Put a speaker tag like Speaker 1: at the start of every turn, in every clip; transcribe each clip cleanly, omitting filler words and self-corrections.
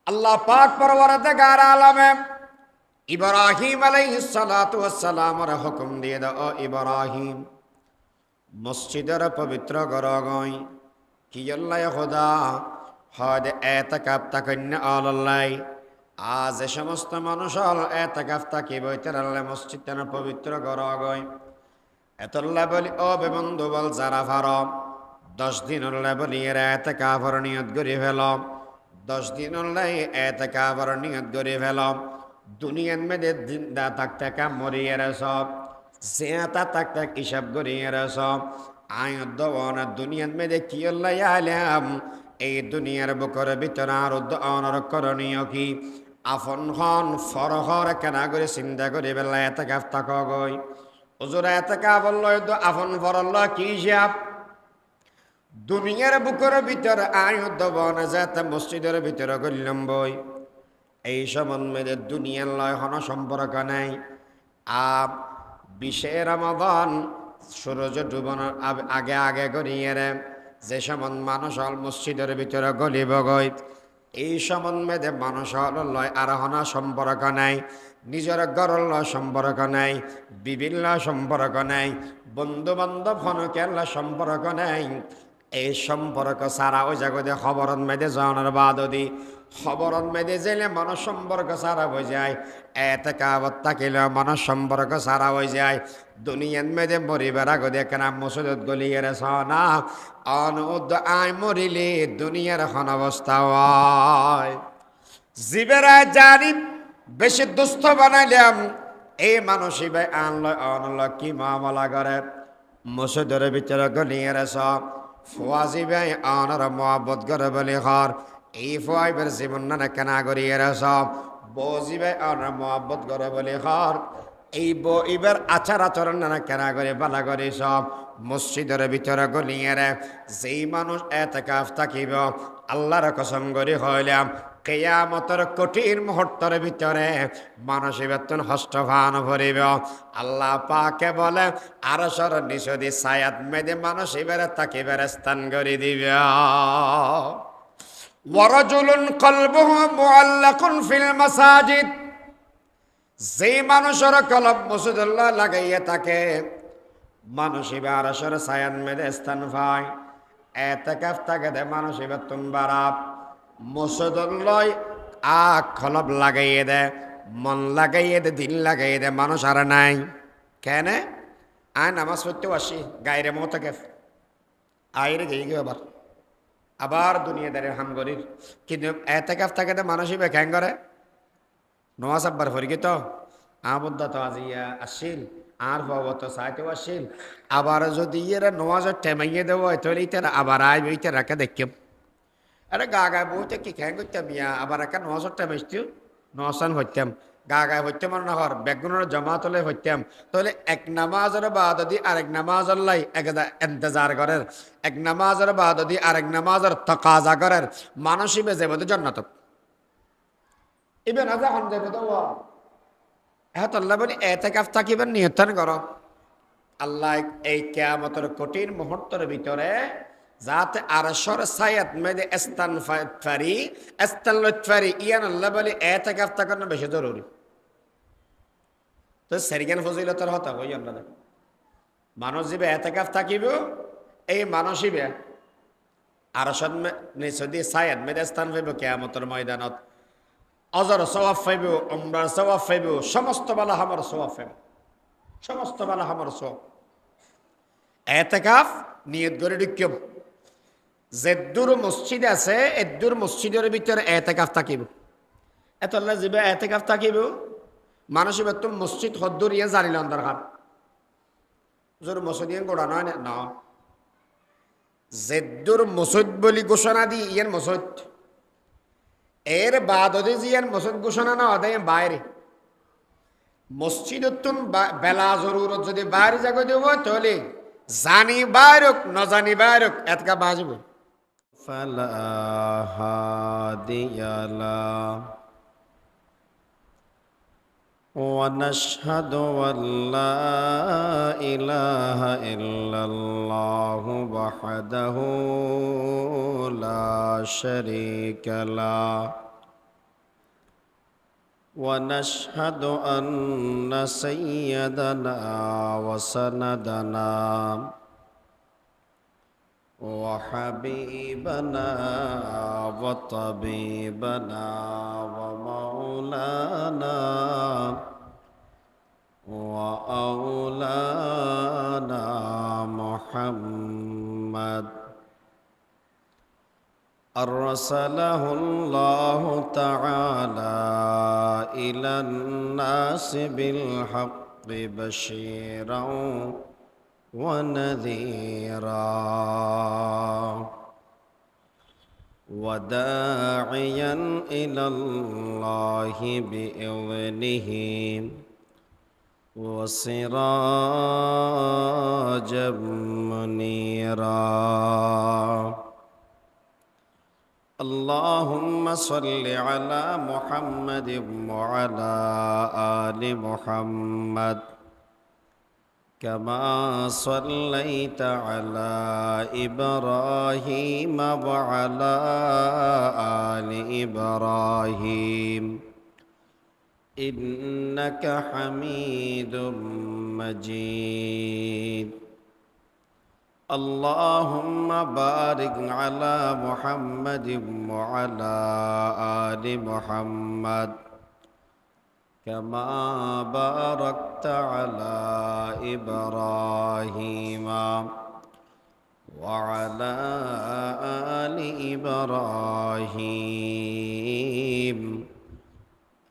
Speaker 1: আল্লাহ পাক পরওয়ারদিগার আলমে ইব্রাহিম আলাইহিস সালাতু ওয়াস সালামের হুকুম দিয়ে দাও ইব্রাহিম মসজিদের পবিত্র গরগই কি আল্লাহ খোদা হদ এতাকাব তাকন্য আল্লাহ আজ সমস্ত মানুষ আল এতাকাব তাকি বইতের আল্লাহ মসজিদের পবিত্র গরগই এতল্লাহ বলি ও বেবন্ধু বল যারা ফারম 10 দিন আল্লাহ বলি এর এতাকাবর নিয়ত করে ফেলম 10 দিন আল্লাহ এতাকাবর নিয়ত করে ফেলম দুনিয়ার মেয়েদে জিন্দা থাকতে কাম মরিয়ে সব জিয়াতা থাকতে হিসাব করিয়ে সব আয় দওয়ানা দুনিয়ার মেয়েদে কি আল্লাহ আলাম এই দুনিয়ার বুকের ভিতরে আর অনর করণীয় কি আফন হন ফরহর কেনা করে চিন্তা করে বেলা এতাকাব থাক গই হুজুর এতাকাব লয় তো আফন ফরল্লা কি হিসাব দুনিয়ার বুকের ভিতর আয় দওয়ানা যাতে মসজিদের ভিতরে করলাম বই এই সম্বন্ধে দুনিয়ার লয় হন সম্পর্ক নাই আপ 20 রমাদান সূর্য ডুবানোর আগে আগে করিয়ে যে সম্বন্ধ মানুষ হল মসজিদের ভিতরে গলিব গই এই সম্বন্ধে মানুষ হল লয় আর হন সম্পর্ক নাই নিজের ঘরের লয় সম্পর্ক নাই বিভিন্ন সম্পর্ক নাই বন্ধু বান্ধব হনকের সম্পর্ক নাই এই সম্পর্ক সারা ওই জায়গাতে খবরত মেদে জানার বাদদি খবরত মেদে জেলে মানুষ সম্পর্ক সারা হয়ে যায় এতেকাবত থাকিলে মানুষ সম্পর্ক সারা হয়ে যায় দুনিয়ার মেদে মরিবার আগতে কেনা মসজিদত গলিয়ে সনা অনুদ আয় মরিলে দুনিয়ার এখন অবস্থা হয় জীবেরা জানি বেশি দুস্থ বানাইলাম এই মানুষই ভাই আনলয় অনলয় কি মামলা করে মসজিদের ভিতরে গলিয়ে সব ফুয়াজি ভাই আনার মহাব্বত করে বলি হর এই ফুয়াইবের জীবন না কেনা করিয়ে সব বজি ভাই আনার মহাব্বত করে বলি হর এই বইবার আচার আচরণ না কেনা করে বালা করে সব মসজিদের ভিতরে গলিয়ে যেই মানুষ এতেকাফ থাকিব আল্লাহর কসম করে হইলাম কেয়ামতের কঠিন মুহূর্তের ভিতরে মানসিক বেতন হস্তভান ভরিব আল্লাহ পাকে বলে আরশের নিচে ছায়াত মেদে মানসিবের তাকিবের স্থান করে দিবে ওয়ারাজুলুন কলবুহু মুআল্লাকুন ফিল মাসাজিদ যে মানুষের কলব মসজিদুল্লাহ লাগাইয়া থাকে মানসিবে আরশের ছায়াত মেদে স্থান পায় এতেকাফ থাকে দে মানসিক বেতন বাড়াব মসজিদুল্লাহ কলব লাগাইয়ে দে মন লাগাইয়ে দে দিল লাগাইয়ে দে মানুষ আর নাই কেন আয় নামাজ পড়তে আসি গায়ের মতো কেফ আইরে গিয়ে গিয়ে আবার দুনিয়াদারের হামগরির কিন্তু এতেকাফ থাকে দে মানুষই ব্যাখ্যান করে নওয়াজ আব্বার ফরিকি তো আবদ্ধ তো আজিয়া আসিল আর বাবা তো সাইতেও আসিল আবার যদি এরা নওয়াজের টেমাইয়ে দেওয়া হয় তাহলে ইতারা আবার আইবে ইতারা রাখা দেখিম আরে গা গায়ে বইতে কি খেয়ে করতাম ইয়া আবার একটা নশটা বেচতেও নশান হইতাম গা গায়ে হইতে মানে হর বেগুনের জমা তোলে হইতাম তাহলে এক নামাজের বাদ দি আরেক নামাজের লাই একদা ইন্তজার করের এক নামাজের বাদ দি আরেক নামাজের তকাজা করের মানুষই বেজে বোধ জন্নত ইবেন আজা হন যাবে তো এত আল্লাহ বলি এতেকাফ থাকিবেন নিয়তন কর আল্লাহ এই কিয়ামতের কঠিন মুহূর্তের ভিতরে যাতে আরশের ছায়াত মেদে স্থান ফারি ইয়ান আল্লাহ বলে এতেকাফ থাকানো বেশি জরুরি তো সেরিগান ফজিলতের হতা হই আমরা মানুষ যাবে এতেকাফ থাকিব এই মানুষই বে আরশের নিচে দিয়ে ছায়াত মেদে স্থান পাইব কিয়ামতের ময়দানত অজর সওয়াব পাইব উমরার সওয়াব পাইব সমস্ত বালা আমার সওয়াব পাইব সমস্ত বালা আমার সওয়াব এতেকাফ নিয়ত করে ঢুকিম যেদুর মসজিদ আছে এদুর মসজিদের ভিতরে এতেকাফ থাকিব এত আল্লাহ যাবে এতেকাফ থাকিব মানুষ বেতন মসজিদ হদ্দুর ইয়ে জানিল দরকার জোর মসজিদ ইয়ে গোড়া নয় না যেদুর মসজিদ বলি ঘোষণা দি ইয়ান মসজিদ এর বাদে জিয়ান মসজিদ ঘোষণা না হয় বাইরে মসজিদতুন বেলা জরুরত যদি বাইরে জায়গা দেব তাহলে জানি বাইরক ন জানি বাইরক এতকা বাজব ফালা হাদিয়ালা ونشهد أن لا إله إلا الله وحده لا شريك له
Speaker 2: ونشهد أن سيدنا وسندنا وحبيبنا وطبيبنا ومولانا وأولانا محمد أرسله الله تعالى إلى الناس بالحق بشيرا ونذيرا وداعيا إلى الله بإذنه وسراجا منيرا اللهم صل على محمد وعلى آل محمد كما صليت على إبراهيم وعلى آل إبراهيم إنك حميد مجيد اللهم بارك على محمد وعلى آل محمد كما باركت على إبراهيم وعلى آل إبراهيم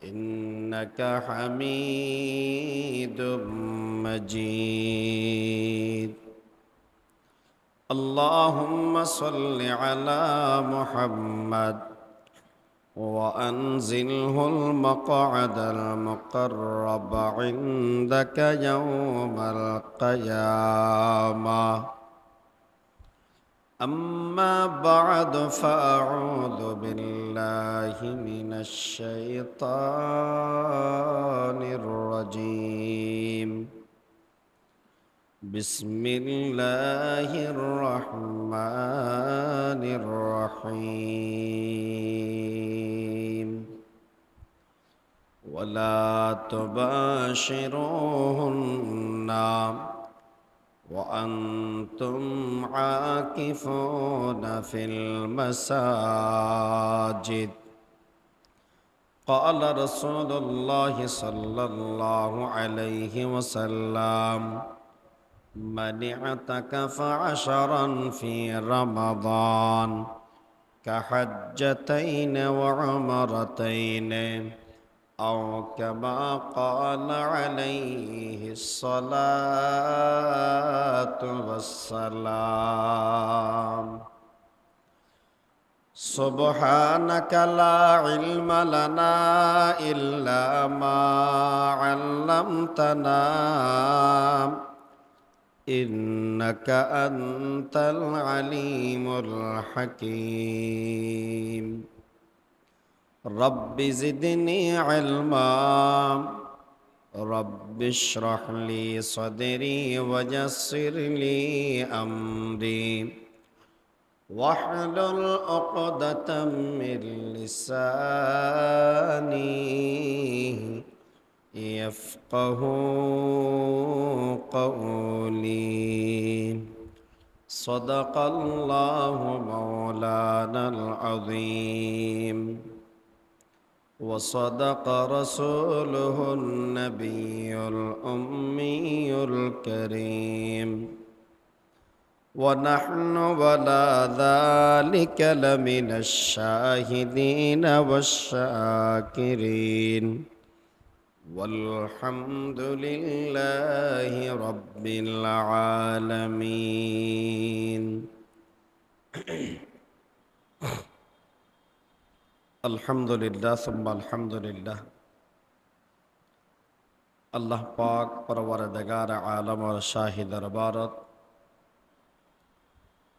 Speaker 2: إنك حميد مجيد اللهم صل على محمد وأنزله المقعد المقرب عندك يوم القيامة أما بعد فأعوذ بالله من الشيطان الرجيم بسم الله الرحمن الرحيم ولا تباشروهن وأنتم عاكفون في المساجد قال رسول الله صلى الله عليه وسلم من اعتكف عشرا في رمضان كحجتين وعمرتين أو كما قال عليه الصلاة والسلام سبحانك لا علم لنا إلا ما علمتنا إنك أنت العليم الحكيم رب زدني علما رب اشرح لي صدري ويسر لي أمري واحلل عقدة من لساني يفقه قولي صدق الله مولانا العظيم وصدق رسوله النبي الأمي الكريم ونحن ولا ذلك لمن الشاهدين والشاكرين والحمد لله رب العالمين الحمد لله ثم الحمد لله আল্লাহ পাক পরওয়ারদিগার আলম ও শাহী দরবারত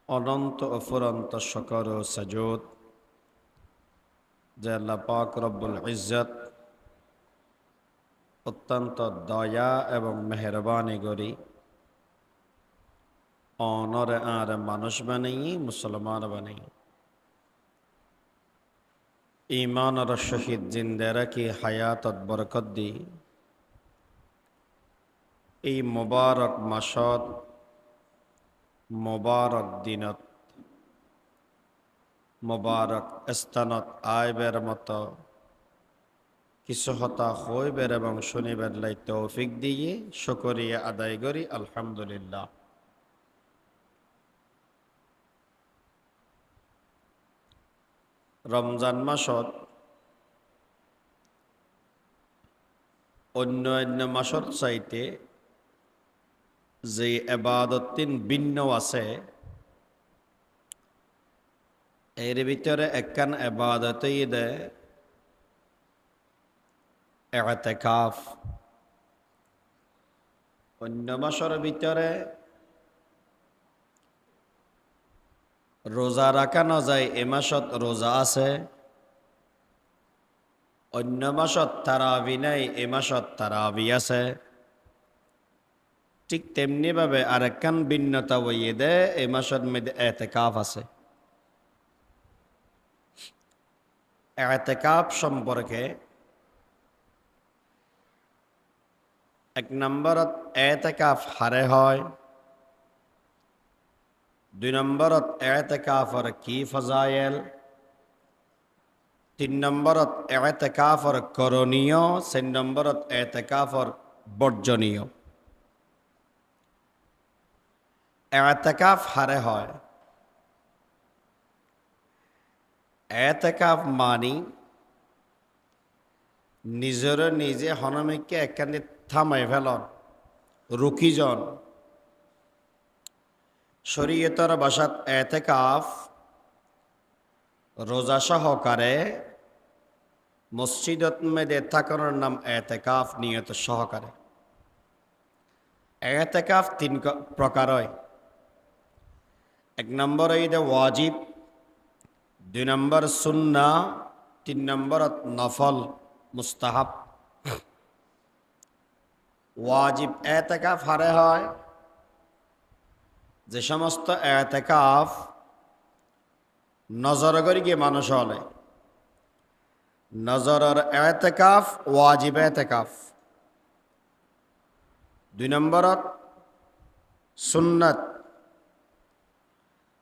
Speaker 2: অনন্ত অফুরন্ত শকর ও সজুদ যে আল্লাহ পাক রব্বুল ইজ্জত অত্যন্ত দয়া এবং মেহরবানি করি অনরে আর মানুষ বানাই মুসলমান বানাই ঈমানৰ সহিত জিন্দা ৰাখি হায়াতত বৰকত দি এই মুবাৰক মাসত মুবাৰক দিনত মুবারক স্থানত আইবের মতো কিছু হতা হইবের এবং শুনিবের লাই তৌফিক দিয়ে শুকরিয়া আদায় করি আলহামদুলিল্লাহ। রমজান মাসত অন্য অন্য মাসর চাইতে যে এবাদতিন ভিন্ন আছে এর ভিতরে একখান এবাদতই দে ইতিকাফ। অন্য মাসের ভিতরে রোজা রাখা না যায়, এ মাসত রোজা আছে। অন্য মাসত তারাবি নাই, এ মাসত তারাবি আছে। ঠিক তেমনি ভাবে আরেকখান ভিন্নতা হইয়ে দে এ মাসের মধ্যে ইতিকাফ আছে। ইতিকাফ সম্পর্কে এক নম্বরত ইতিকাফ হারে হয়, দুই নম্বরত ইতিকাফর কি ফজাইল, তিন নম্বরত ইতিকাফর করণীয়, চার নম্বরত ইতিকাফর বর্জনীয়। ইতিকাফ হারে হয়। ইতিকাফ মানি নিজের নিজে হনমিককে একখানে থামাই ফেলন, রুকি জন। শরীয়তের ভাষাত ইতিকাফ রোজা সহকারে মসজিদত মেদে থাকানোর নাম ইতিকাফ, নিয়ত সহকারে। ইতিকাফ তিন প্রকার হয়। এক নম্বর ঈদে ওয়াজিব, দুই নম্বর সুন্না, তিন নম্বরত নফল মুস্তাহাব। ওয়াজিব ইতিকাফ হারে হয় যে সমস্ত ইতিকাফ নজর করি গিয়ে মানুষ হলে, নজরের ইতিকাফ ওয়াজিব ইতিকাফ। দুই নম্বরত সুন্নত,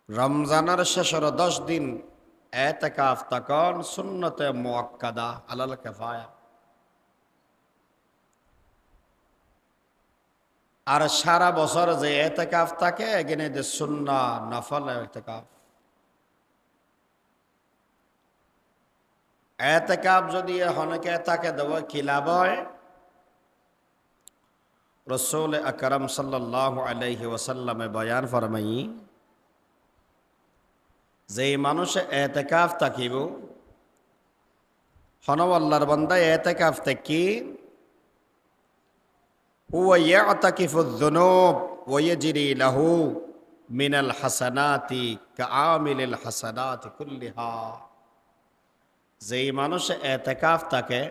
Speaker 2: রমজানের শেষের 10 দিন ইতিকাফ তখন সুন্নতে মুআক্কাদা আলাল কিফায়া। আর সারা বছর যে ইতিকাফ থাকে এখানে যে সুন্না নফল ইতিকাফ। ইতিকাফ যদি হনকে থাকে দেব কি লাভ হয়? রাসূল আকরাম সাল্লাল্লাহু আলাইহি ওয়াসাল্লামে বয়ান ফরমাই যে মানুষে ইতিকাফ থাকিব, হন আল্লাহর বান্দা ইতিকাফ থাকি হুয়া ইয়াতাকিফু যুনুব ওয়া ইয়াজরি লাহু মিনাল হাসানাতি কাআমিলিল হাসানাতি কুল্লিহা। যেই মানুষে ইতিকাফ থাকে,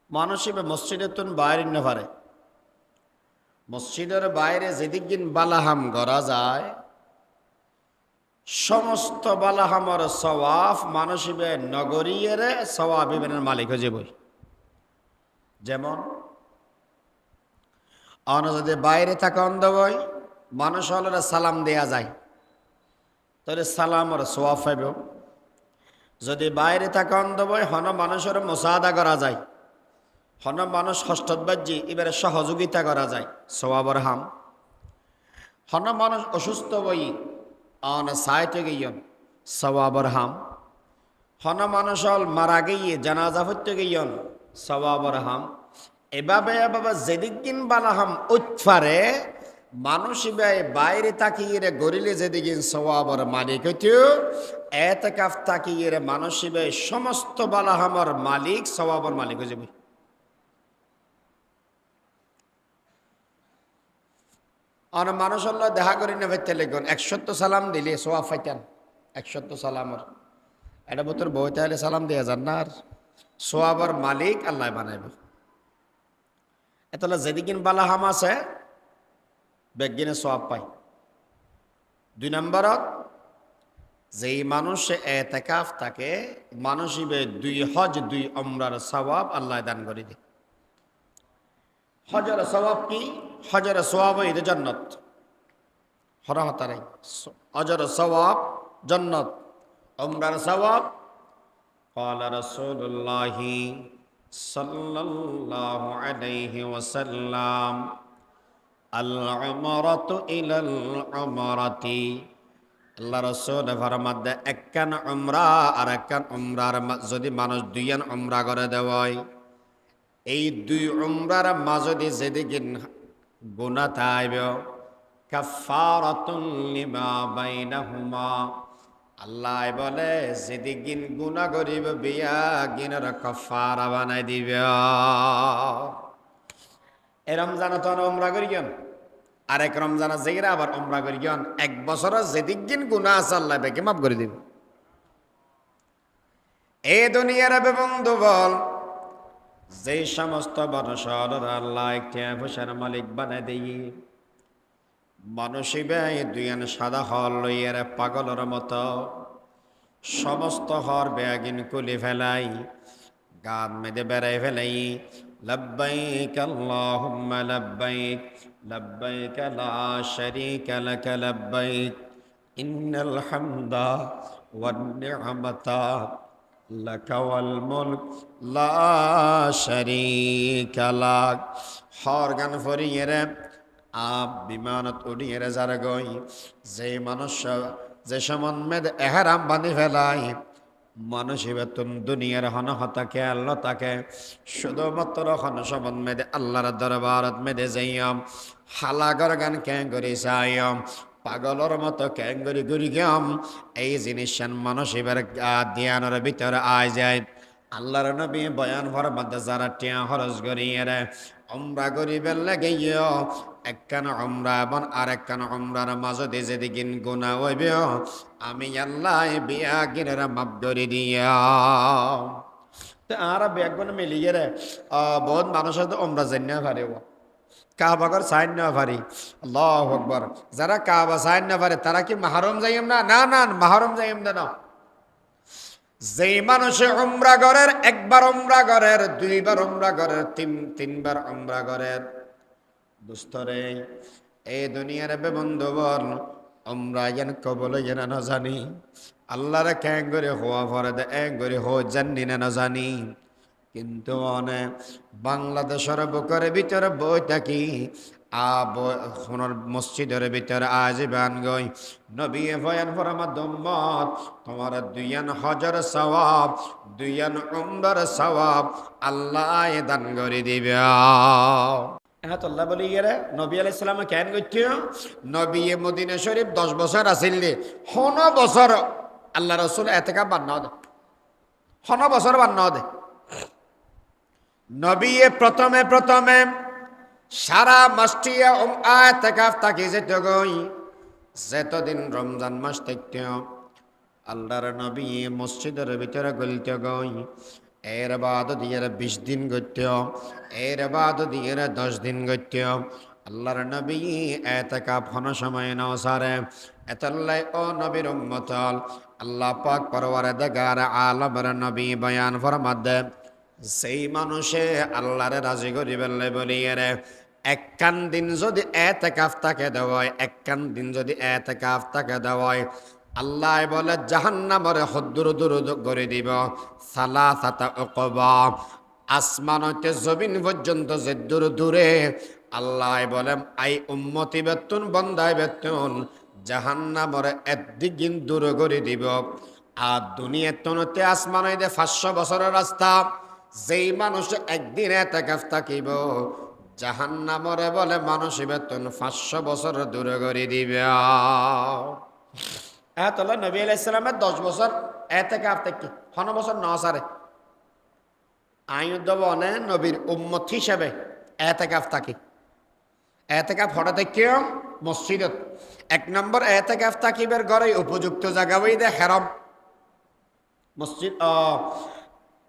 Speaker 2: মানুষিবে মসজিদের তুন বাইরে না পারে, মসজিদের বাইরে যেদিন বালাহাম করা যায় সমস্ত বালাহামর সওয়াব মানুষিবে নগরীর সওয়াব ইবেনের মালিক হয়ে যাবে। যেমন যদি বাইরে থাকা অন্ধ বই মানুষ হলে সালাম দেয়া যায়, তাহলে সালামর সওয়াব পাইব। যদি বাইরে থাকা অন্ধ বই হন মানুষের মুসাদা করা যায়, হন মানুষ হস্তবাজি এবারে সহযোগিতা করা যায়, সওয়াবর হাম। হন মানুষ অসুস্থ বই অন সাইতে গিয়ন, সওয়াবর হাম। হন মানুষ মারা গিয়ে জানাজা হইতে গিয়ন, সওয়াবর হাম। এভাবে এভাবে যেদিন বালাহাম উৎফারে মানুষ বাইরে তাকিয়ে গরিলে যেদিন সওয়াবর মালিক হইতো, ইতিকাফ তাকিয়ে মানুষ সমস্ত বালাহামর মালিক সওয়াবর মালিক হয়ে যাবে। আর মানুষ আল্লাহ দেখা করি না ভাইতে লেগুন 100 সালাম দিলে সোয়াব ফাইতেন। 100 সালামর এটা বোতর বই তাহলে সালাম দেয়া যান না, আর সোয়াবর মালিক আল্লাহ বানাইব। এতলা যেদিন বালাহাম আছে বেগিনে সোয়াব পাই। দুই নম্বরত যেই মানুষ এতেকাফ থাকে, মানুষ ইবে 2 হজ 2 উমরার সওয়াব আল্লাহ দান করে দেয়। হজের সওয়াব কি? হজের সওয়াব হইতে জান্নাত, হরহতারে হজের সওয়াব জান্নাত, উমরার সওয়াব। قال رسول الله صلى الله عليه وسلم العمرة إلى العمرة। আল্লাহ রসুল ফরমাদ একখান উমরা আর একখান উমরার যদি মানুষ 2 উমরা করে দেওয়ায়, এই 2 উমরার মাঝে যেদিকে গুনাহ থাকবে কাফারাতুন লিমা বাইনাহুমা, আল্লাহ বলে যেদিন গুনাহ করিব বিয়া গিনার কাফারা বানাই দিবে। এই রমজান তো উমরা করিয়েন, আরেক রমজান যেইরা আবার উমরা করিয়েন, 1 বছর যেদিন গুনাহ আছে আল্লাহ বেকে মাফ করে দিবে। এই দুনিয়ার বন্ধু বল, যে সমস্ত মানুষের আল্লাহ একটা পয়সার মালিক বানাই দেই, মানুষই বে 2 সাদা হল লইয়ের পাগলের মতো সমস্ত হর বেয়াগিন কুলি ফেলাই, গান মেদে বেড়াই ফেলাই, লব্বাইক আল্লাহুম্মা লব্বাইক লব্বাইক লা শারীকা লাক লব্বাইক ইন্নাল হামদা ওয়ান নি'মাতা লাকা ওয়াল মুলক লা শারীকা লাক। হর গান ফরিয়েরে আপ বিমানত উড়িয়ে যারা গই, যে মানুষ যে সমান মেদ এহারাম বাঁধি ফেলাই, মানুষ বেতন দুনিয়ার হনহতাকে আল্লাহ তাকে শুধুমাত্র হন সমান মেদে আল্লাহর দরবারত মেদে যাইয়াম, হালাগর গান ক্যাং করি চাইয়াম, পাগলর মতো ক্যাং করি ঘুরি গিয়াম। এই জিনিস মানুষ এবার ধ্যানের ভিতরে আয় যায়। আল্লাহর নবী বয়ান ফরমাতে যারা টিয়া খরচ করিয়ে রে উমরা করিবার লাগে, একখান উমরা এবং আরেকখান উমরার মাঝে যেদিকে গুনাহ হইবে আমি আল্লাহ বিয়া গিনারা মাফ করে দিয়া। আর ব্যাগগুলো মিলিয়ে রে বহুত মানুষের তো উমরা জানিয়ে পারে, কাবাগর সাইন না পারি। আল্লাহু আকবার। যারা কাবা সাইন না পারে তারা কি মাহরম যাইম না? না না, মাহরম যাইম না। যেই মানুষে উমরা করের, 1 বার উমরা করের, 2 বার উমরা করের, 3বার উমরা করের, দুস্তরে এই দুনিয়ার বন্ধু বল উমরা যেন কবল যেন না জানি, আল্লাহর ক্যাং করে হওয়া পরে এক করে হো জানি না জানি। কিন্তু অনেক বাংলাদেশের বুকের ভিতরে বই থাকি মসজিদের ভিতরে আজীবন গই নবী বয়ান ফরমাত উম্মত তোমার 2 হজের সওয়াব 2 উমরার সওয়াব আল্লাহ দান করে দিবে। আল্লাহ বলি গেলে নবী আলাইহিস সালাম কেন করছে? নবী মদিনা শরীফ 10 বছর আসিল, 9 বছর আল্লাহ রাসূল ইতিকাফ বানাও দে, 9 বছর বানাও দে। নবী প্রথমে সারা মাসটিয়া ইতিকাফ থাকি যেত গই, যেতদিন রমজান মাস থাকতে আল্লাহর নবী মসজিদের ভিতরে গলিতে গই, এর বাদ দিয়ে 20 দিন গইতে, এর বাদ দিয়ে 10 দিন গইতে। আল্লাহর নবী ইতিকাফ কোনো সময় নাও সারে। এতলাই ও নবীর উম্মত আল্লাহ পাক পরওয়ারদিগার আলমের নবী বয়ান ফরমাতে সেই মানুষে আল্লাহরে রাজি করিবেন বলিয়ে রে একখান দিন যদি ইতিকাফ থাকে দেওয়ায়, একখান দিন যদি ইতিকাফ থাকে দেওয়ায়, আল্লাহ বলে জাহান্নামরে হদ্দুর দূর করে দিব সালাসাতা উকবা, আসমান হইতে জমিন পর্যন্ত যে দূরে আল্লাহ বলে আই উম্মতি বেতুন বন্দায় বেতুন জাহান্নামরে একদিন দূর করে দিব। আর দুনিয়া তনতে আসমান হইতে 500 বছরের রাস্তা, যেই মানুষ একদিন ইতিকাফ থাকিব জাহান্নামরে বলে মানুষ বেতন 500 বছর দূরে করে দিবে। এতলা নবী আলাইহিস সালামের 10 বছর ইতিকাফ থেকে 9 বছর ন সারে আইয়ুদ্দবনে নবীর উম্মত হিসেবে ইতিকাফ থাকি। ইতিকাফ হঠাৎ থেকে মসজিদত 1 নম্বর ইতিকাফ থাকিবের ঘরে উপযুক্ত জায়গা হইতে হেরম মসজিদ।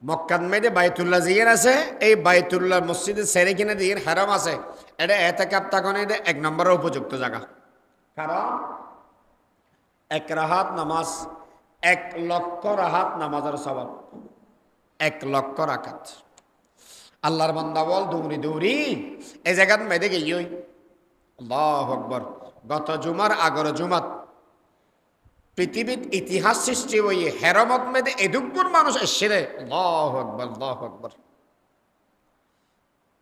Speaker 2: মক্কার মধ্যে বাইতুল্লাহ জিয়ার আছে, এই বাইতুল্লাহ মসজিদের সেরে কিনে দিয়ে হেরম আছে, এটা ইতিকাফ থাকনে 1 নম্বরের উপযুক্ত জায়গা। কারণ 1 রাকাত নামাজ 1,00,000 রাকাত নামাজের সওয়াব, 1,00,000 রাকাত। আল্লাহর বান্দা বল দৌড়ি দৌড়ি এই জায়গাত মেয়েদে গিয়ে আল্লাহু আকবার। গত জুমার আগর জুমাত পৃথিবীর ইতিহাস সৃষ্টি হয়ে হেরমত মেয়েদে এদুকুর মানুষ এসে রে। আল্লাহু আকবার, আল্লাহু আকবার।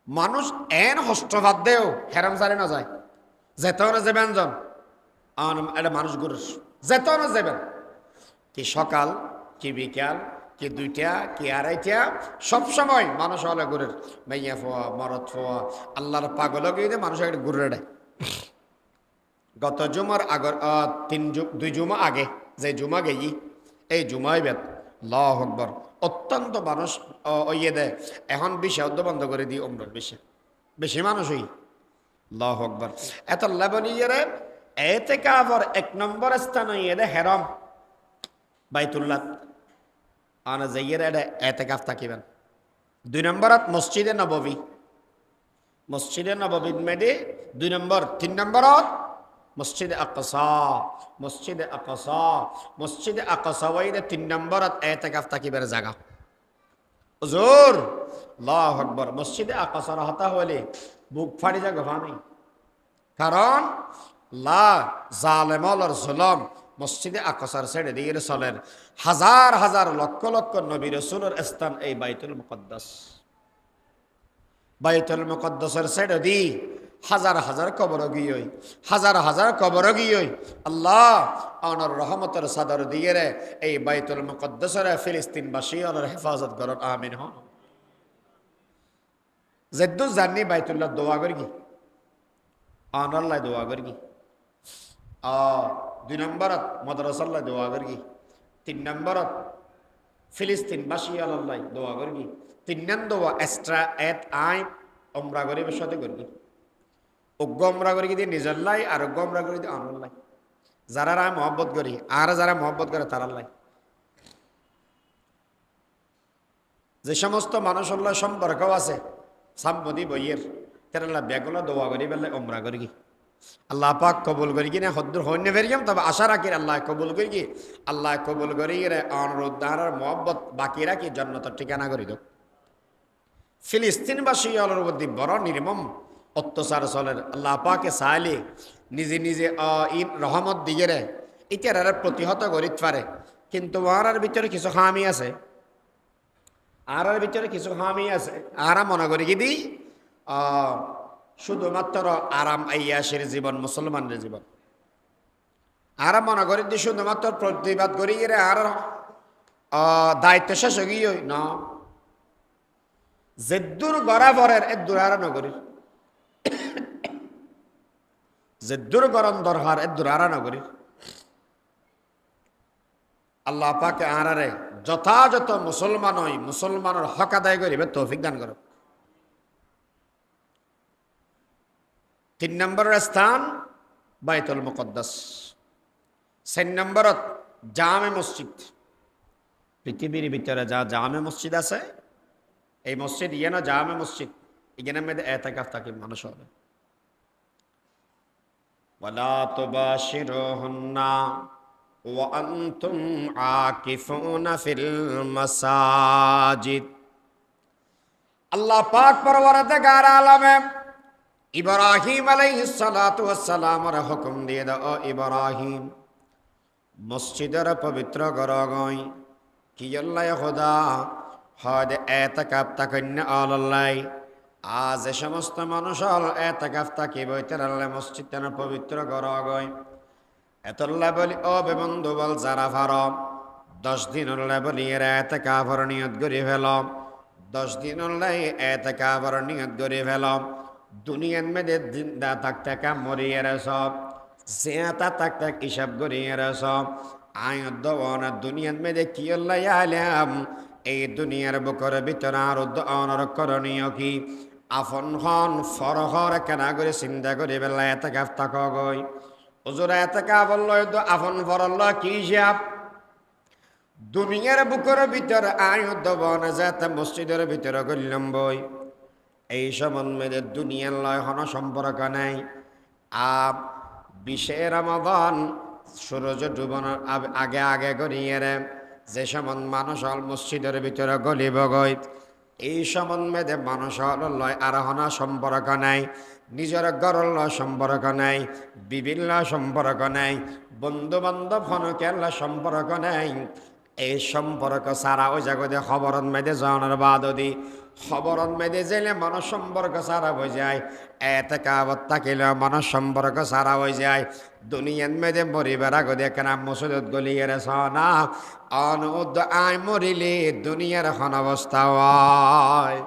Speaker 2: মানুষ এন হস্তভাত দেও হেরাম সারে না যায়, যেতেও না যাবেন জন এটা মানুষ গুরু, যেতেও না যাবেন। কি সকাল, কি বিকাল, কি 2টা, কি 2:30, সবসময় মানুষ হলে গুরের মাইয়া ফোয়া, মরদ ফোয়া, আল্লাহর পাগল গিয়ে মানুষ একটা গুরু রেডায়। গত জুমার আগর 2 জুমা আগে যে জুমা গেই এই জুমাই বেদ আল্লাহু আকবার অত্যন্ত মানুষ ইয়ে দেয়। এখন বিষয় বন্ধ করে দিই, ওমরার বিষয় বেশি মানুষ হই। আল্লাহু আকবার। এত লেবনিয়ারে এতেকাফর 1 নম্বর স্থান ইয়ে দে হেরম বাইতুল্লাহ আনা যাইয়ের এটা এতেকাফ থাকিবেন। 2 নম্বরত মসজিদে নববী, মসজিদে নববী মেডে 2 নম্বর। 3 নম্বরত মসজিদে আকসা, মসজিদে আকসা, মসজিদে আকসা ওইদে 3 নম্বরত এতেকাফ থাকিবের জায়গা। হুজুর আল্লাহু আকবার। মসজিদে আকসার হতা হলে বুক ফাড়ি যা গফা নেই, কারণ লা জালেমর জুলম মসজিদে আকসার ছেড়ে দিয়ে চলেন। হাজার হাজার লক্ষ লক্ষ নবী রাসূলের স্থান এই বাইতুল মুকদ্দাস। বাইতুল মুকদ্দাসের ছেড়ে দি হাজার হাজার কবর গিয়ে, হাজার হাজার কবর গিয়ে আল্লাহ আনার রহমতের সাদর দিয়ে রে এই বাইতুল মুকদ্দাসের ফিলিস্তিনবাসী আল্লাহর হেফাজত করুন, আমিন হন। যেদু জানি বাইতুল্লাহ দোয়া করি কি আনাল্লাহ দোয়া করি কি 2 নম্বরত মাদ্রাসাল্লাহ দোয়া করি, 3 নম্বরত ফিলিস্তিনবাসী আল্লাহ দোয়া করি, 3 নং দোয়া এক্সট্রা এট আই ওমরা গরিবের সাথে করি। অজ্ঞ ওমরা করি দিয়ে নিজের লাই আর অজ্ঞ ওমরা করি দিয়ে আনাল্লাহ। যারা রায় মহব্বত করি আর যারা মহব্বত করে তার আল্লাহ। যে সমস্ত মানুষের সম্পর্ক আছে সাম্পতি বইয়ের তেরাল্লাহ ব্যাগুলো দোয়া করি বেলা ওমরা করি কি আল্লাহ পাক কবুল করি কিনা হদ্দুর হইন্য ফেরিয়াম। তবে আশা রাখি আল্লাহ কবুল করি কি, আল্লাহ কবুল করি রে অনুরোধ আর মহব্বত বাকি রাখি জন্নতর ঠিকানা করি দো। ফিলিস্তিনবাসী অলর মধ্যে বড় নির্মম অত্যাচার চলের। আল্লাহ পাকে চাইলে নিজে নিজে রহমত দিয়ে রে ইতার প্রতিহত করি পারে, কিন্তু আর ভিতরে কিছু খামি আছে, আর ভিতরে কিছু খামি আছে। আর মনে করি কি দিই শুধুমাত্র আরাম আইয়াসের জীবন মুসলমানের জীবন। আর মনে করি দি শুধুমাত্র প্রতিবাদ করি রে আর দায়িত্ব শেষ গিয়ে না। যেদুর গড়া বরের এদুর আর নগরীর, যেদুর গরম দরকার এদুর আর নগরীর। আল্লাহ পাকে আরারে যথাযথ মুসলমান হই মুসলমানের হক আদায় করিবে তৌফিক দান করো। 3 নম্বরের স্থান বাইতুল মুকদ্দাস। 4 নম্বরত জামে মসজিদ। পৃথিবীর ভিতরে যা জামে মসজিদ আছে এই মসজিদ ইয়ে না জামে মসজিদ, এখানে মধ্যে এতেকাফ থাকে মানুষ হবে। ওয়ালা তুবাশিরুহুন্না ওয়া আনতুম আকিফুনা ফিল মাসাজিদ। আল্লাহ পাক পরওয়ারদিগার আলমে ইব্রাহিম আলাইহিস সালাতু ওয়াস সালামের হুকুম দিয়ে দাও, ইব্রাহিম মসজিদের পবিত্র ঘর গই কি আল্লাহ খোদা হদ এতেকাফ তাকন্না আল্লাহ। আজ সমস্ত মানুষ এতেকাফ থাকিব আল্লাহ মসজিদের পবিত্র ঘর গই। এতল্লা বলি ও বেবন্ধু বল যারা ভার 10 দিন বলি এতেকাফের নিয়ত করে ফেল, 10 দিন এতেকাফের নিয়ত করে ফেল। দুনিয়ার মেয়েদে জিন্দা থাকতে কাম মরিয়ে সব জেতা থাকতে হিসাব করিয়ে সব আয় দোয়ানা দুনিয়ার মেয়েদে কি আল্লাহ আলাম। এই দুনিয়ার বুকের ভিতরে আর দোয়ানোর করণীয় কি আপন হন ফরহর কেনা করে চিন্তা করে বেলা এতেকাফ থাক গই। হুজুর এতেকাফ তো আপন ফরল কি হিসাব। দুনিয়ার বুকের ভিতরে আয় দোয়ানা যাতে মসজিদের ভিতরে করলাম বই। এই সম্বন্ধে দুনিয়ার লয় হন সম্পর্ক নাই। 20 রমাদান
Speaker 1: সূর্য ডুবানোর আগে আগে করিয়ে রে যে সমন মানুষ হল মসজিদের ভিতরে গলিব গই এই সম্বন্ধে মানুষ হল লয় আরোহণা সম্পর্ক নাই, নিজের গরল সম্পর্ক নাই, বিভিন্ন সম্পর্ক নাই, বন্ধু বান্ধব হনকের সম্পর্ক নাই। এই সম্পর্ক সারা ওই জায়গায় খবরত মেদে জানার বাদদি খবরত মেদে জেলে মানুষ সম্পর্ক সারা হয়ে যায়। এতে কাবত থাকিলে মানুষ সম্পর্ক সারা হয়ে যায়। দুনিয়ার মেদে মরিবার আগতে কেনা মসজিদত গলিয়ে সনা অনুদ আয় মরিলে দুনিয়ার এখন অবস্থা হয়।